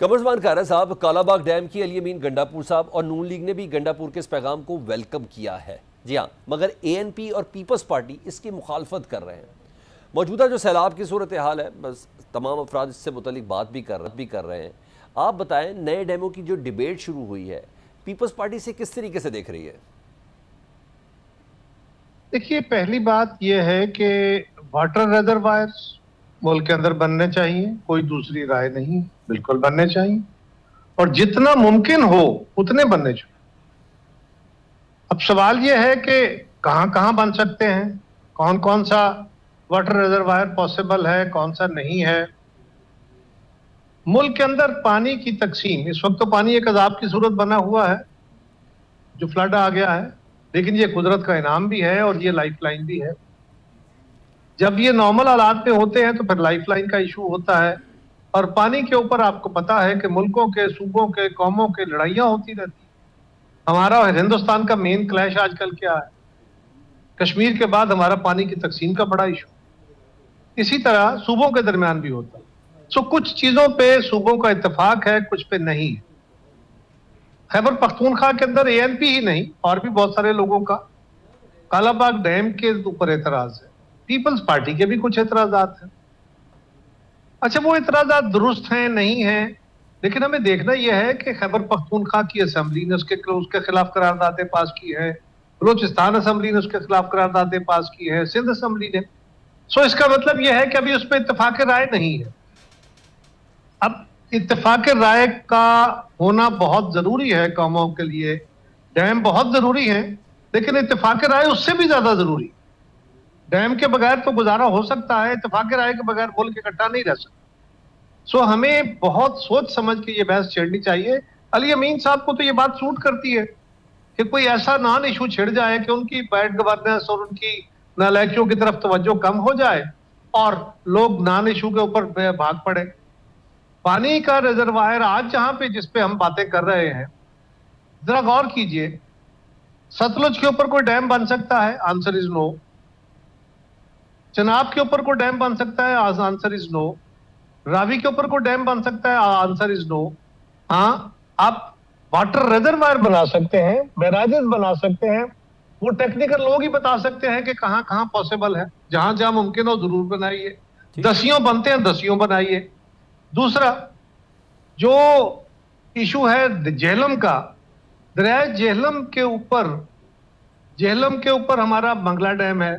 कमरजमान कारा साहब, कालाबाग डैम की अली अमीन गंडापुर साहब और नून लीग ने भी गंडापुर के इस पैगाम को वेलकम किया है। जी हाँ, मगर ANP और पीपल्स पार्टी इसकी मुखालफत कर रहे हैं। मौजूदा जो सैलाब की सूरत हाल है, बस तमाम अफराद इससे मुतलिक बात भी कर रहे हैं। आप बताएं, नए डैमों की जो डिबेट शुरू हुई है, पीपल्स पार्टी से किस तरीके से देख रही है? देखिए, पहली बात यह है कि वाटर रिजर्वायर्स मुल्क के अंदर बनने चाहिए, कोई दूसरी राय नहीं, बिल्कुल बनने चाहिए और जितना मुमकिन हो उतने बनने चाहिए। अब सवाल यह है कि कहां कहां बन सकते हैं, कौन कौन सा वाटर रिजर्वायर पॉसिबल है, कौन सा नहीं है। मुल्क के अंदर पानी की तकसीम, इस वक्त तो पानी एक अजाब की सूरत बना हुआ है, जो फ्लड आ गया है, लेकिन ये कुदरत का इनाम भी है और ये लाइफलाइन भी है। जब ये नॉर्मल हालात में होते हैं तो फिर लाइफलाइन का इशू होता है और पानी के ऊपर आपको पता है कि मुल्कों के, सूबों के, कौमों के लड़ाइयां होती रहती है। हमारा और हिंदुस्तान का मेन क्लैश आजकल क्या है? कश्मीर के बाद हमारा पानी की तकसीम का बड़ा इशू, इसी तरह सूबों के दरमियान भी होता है। सो कुछ चीजों पे सूबों का इत्तेफाक है, कुछ पे नहीं है। खैबर पख्तूनख्वा के अंदर ANP ही नहीं, और भी बहुत सारे लोगों का कालाबाग डैम के ऊपर एतराज है। पीपल्स पार्टी के भी कुछ एतराजात हैं। अच्छा, वो एतराजात दुरुस्त हैं नहीं हैं, लेकिन हमें देखना यह है कि खैबर पख्तूनख्वा की असेंबली ने उसके खिलाफ करारदादें पास की है, बलूचिस्तान असेंबली ने उसके खिलाफ करारदादें पास की है, सिंध असेंबली ने। सो इसका मतलब यह है कि अभी उस पर इत्तेफाक राय नहीं है। अब इत्तेफाक राय का होना बहुत जरूरी है कौमों के लिए। डैम बहुत जरूरी है, लेकिन इत्तेफाक राय उससे भी ज्यादा जरूरी। डैम के बगैर तो गुजारा हो सकता है, इत्तेफाक राय के बगैर मुल्क इकट्ठा नहीं रह सकता। सो हमें बहुत सोच समझ के ये बहस छेड़नी चाहिए। अली अमीन साहब को तो ये बात सूट करती है कि कोई ऐसा नॉन इशू छिड़ जाए कि उनकी बैड गवर्नेंस और उनकी नालायकियों की तरफ तवज्जो कम हो जाए और लोग नॉन इशू के ऊपर भाग पड़े। पानी का रिजर्वायर आज जहां पे जिस पे हम बातें कर रहे हैं, जरा गौर कीजिए, सतलुज के ऊपर कोई डैम बन सकता है? Answer is no. चनाब के ऊपर कोई डैम बन सकता है? Answer is no. रावी के ऊपर कोई डैम बन सकता है? Answer is no. हाँ, आप वाटर रिजर्वायर बना सकते हैं, बैराजेस बना सकते हैं, वो टेक्निकल लोग ही बता सकते हैं कि कहां कहां पॉसिबल है। जहां जहां मुमकिन हो जरूर बनाइए। दसियों बनते हैं, दसियों बनाइए। दूसरा जो इशू है जेहलम का, दरिया जेहलम के ऊपर हमारा मंगला डैम है।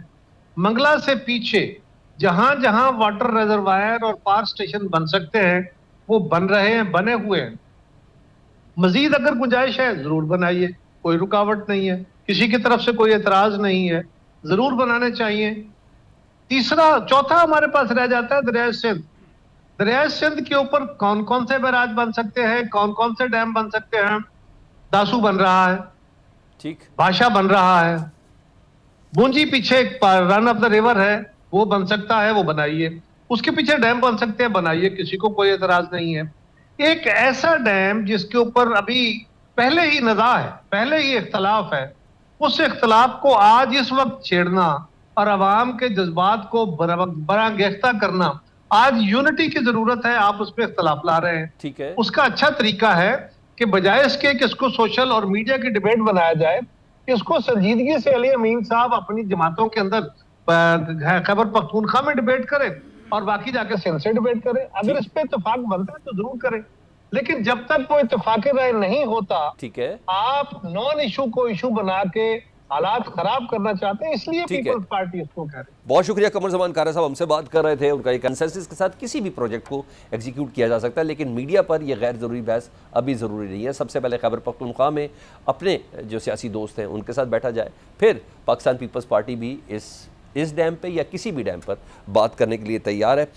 मंगला से पीछे जहां जहां वाटर रिजर्वायर और पावर स्टेशन बन सकते हैं वो बन रहे हैं, बने हुए हैं। मजीद अगर गुंजाइश है जरूर बनाइए, कोई रुकावट नहीं है, किसी की तरफ से कोई एतराज नहीं है, जरूर बनाने चाहिए। चौथा हमारे पास रह जाता है दरिया सिंध। दरिया सिंध के ऊपर कौन कौन से बैराज बन सकते हैं, कौन कौन से डैम बन सकते हैं? दासू बन रहा है, ठीक, बादशाह बन रहा है, बूंजी पीछे रन ऑफ द रिवर है, वो बन सकता है, वो बनाइए। उसके पीछे डैम बन सकते हैं, बनाइए, किसी को कोई एतराज नहीं है। एक ऐसा डैम जिसके ऊपर अभी पहले ही निज़ा है, पहले ही इख्तलाफ है, उस इख्तलाफ को आज इस वक्त छेड़ना और अवाम के जज्बात को बरांगेख्ता करना, आज यूनिटी की जरूरत है, आप उस पर इख्तलाफ ला रहे हैं। ठीक है। उसका अच्छा तरीका है कि बजाय इसके कि इसको सोशल और मीडिया की डिबेट बनाया जाए, इसको संजीदगी से अली अमीन साहब अपनी जमातों के अंदर खैबर पख्तूनख्वा में डिबेट करें और बाकी जाके सिंध से डिबेट करें। अगर इस पे इत्तेफाक बनता है तो जरूर करें, लेकिन जब तक वो इत्तेफाक राय नहीं होता, ठीक है, आप नॉन इशू को इशू बना के हालात खराब करना चाहते हैं, इसलिए ठीक है। पीपल्स पार्टी इसको कह रही है। बहुत शुक्रिया। कमरजमान कारा साहब हमसे बात कर रहे थे। उनका एक कंसेंसस के साथ किसी भी प्रोजेक्ट को एग्जीक्यूट किया जा सकता है, लेकिन मीडिया पर यह गैर ज़रूरी बहस अभी ज़रूरी नहीं है। सबसे पहले खैबर पख्तूनख्वा में अपने जो सियासी दोस्त हैं उनके साथ बैठा जाए, फिर पाकिस्तान पीपल्स पार्टी भी इस डैम पे या किसी भी डैम पर बात करने के लिए तैयार है।